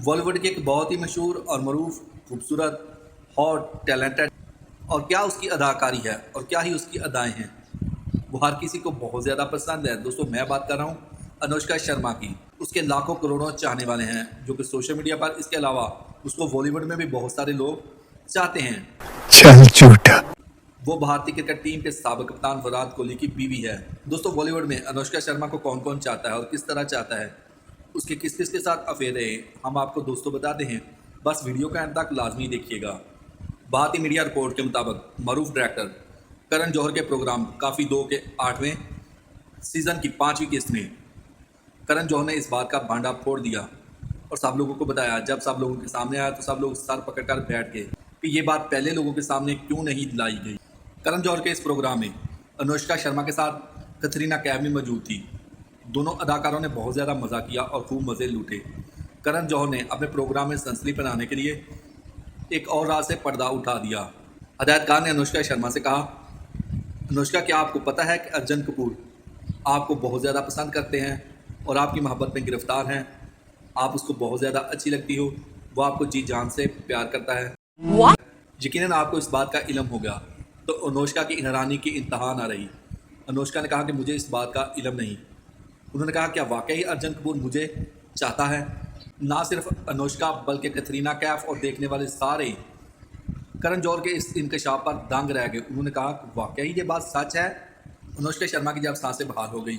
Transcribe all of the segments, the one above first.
बॉलीवुड की एक बहुत ही मशहूर और मरूफ, खूबसूरत, हॉट, टैलेंटेड और क्या उसकी अदाकारी है और क्या ही उसकी अदाएँ हैं। वो हर किसी को बहुत ज़्यादा पसंद है। दोस्तों मैं बात कर रहा हूँ अनुष्का शर्मा की। उसके लाखों करोड़ों चाहने वाले हैं जो कि सोशल मीडिया पर इसके अलावा उसको बॉलीवुड में भी बहुत सारे लोग चाहते हैं। चल झूठा। वो भारतीय क्रिकेट टीम के साबिक कप्तान विराट कोहली की बीवी है। दोस्तों बॉलीवुड में अनुष्का शर्मा को कौन कौन चाहता है और किस तरह चाहता है, उसके किस किस के साथ अफेयर है, हम आपको दोस्तों बताते हैं। बस वीडियो का अंत तक लाजमी देखिएगा। भारतीय मीडिया रिपोर्ट के मुताबिक मरूफ डायरेक्टर करण जौहर के प्रोग्राम काफ़ी 2 के 8वें सीजन की 5वीं किस्त में करण जौहर ने इस बात का भांडा फोड़ दिया और सब लोगों को बताया। जब सब लोगों के सामने आया तो सब लोग सर पकड़कर बैठ गए कि ये बात पहले लोगों के सामने क्यों नहीं लाई गई। करण जौहर के इस प्रोग्राम में अनुष्का शर्मा के साथ कतरीना कैफ भी मौजूद थी। दोनों अदाकारों ने बहुत ज़्यादा मज़ा किया और खूब मज़े लूटे। करण जौहर ने अपने प्रोग्राम में सनसनी बनाने के लिए एक और रात से पर्दा उठा दिया। हदायतकार ने अनुष्का शर्मा से कहा, अनुष्का क्या आपको पता है कि अर्जुन कपूर आपको बहुत ज़्यादा पसंद करते हैं और आपकी मोहब्बत में गिरफ्तार हैं। आप उसको बहुत ज़्यादा अच्छी लगती हो, वो आपको जी जान से प्यार करता है। यकीनन आपको इस बात का इल्म होगा। तो अनुष्का की हैरानी की इंतहा ना रही। अनुष्का ने कहा कि मुझे इस बात का इल्म नहीं। उन्होंने कहा, क्या वाकई अर्जुन कपूर मुझे चाहता है? ना सिर्फ अनुष्का बल्कि कतरीना कैफ और देखने वाले सारे करण जौहर के इस इंकशाफ पर दंग रह गए। उन्होंने कहा, वाकई ये बात सच है? अनुष्का शर्मा की जब सांसें बहाल हो गई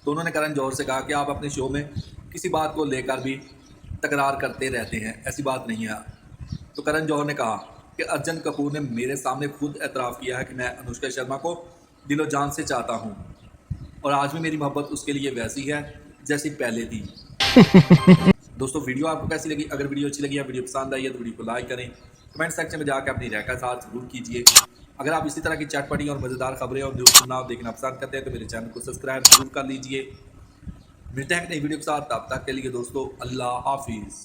तो उन्होंने करण जौहर से कहा कि आप अपने शो में किसी बात को लेकर भी तकरार करते रहते हैं, ऐसी बात नहीं है। तो करण जौहर ने कहा कि अर्जुन कपूर ने मेरे सामने खुद एतराफ़ किया है कि मैं अनुष्का शर्मा को दिलो जान से चाहता हूँ और आज भी मेरी मोहब्बत उसके लिए वैसी है जैसी पहले थी। दोस्तों वीडियो आपको कैसी लगी? अगर वीडियो अच्छी लगी या वीडियो पसंद आई है तो वीडियो को लाइक करें, कमेंट सेक्शन में जाकर अपनी राय का साथ जरूर कीजिए। अगर आप इसी तरह की चटपटी और मज़ेदार खबरें और न्यूज़ सुनना देखना पसंद करते हैं तो मेरे चैनल को सब्सक्राइब जरूर कर लीजिए। मिलते हैं नई वीडियो के साथ, तब तक के लिए दोस्तों अल्लाह हाफिज़।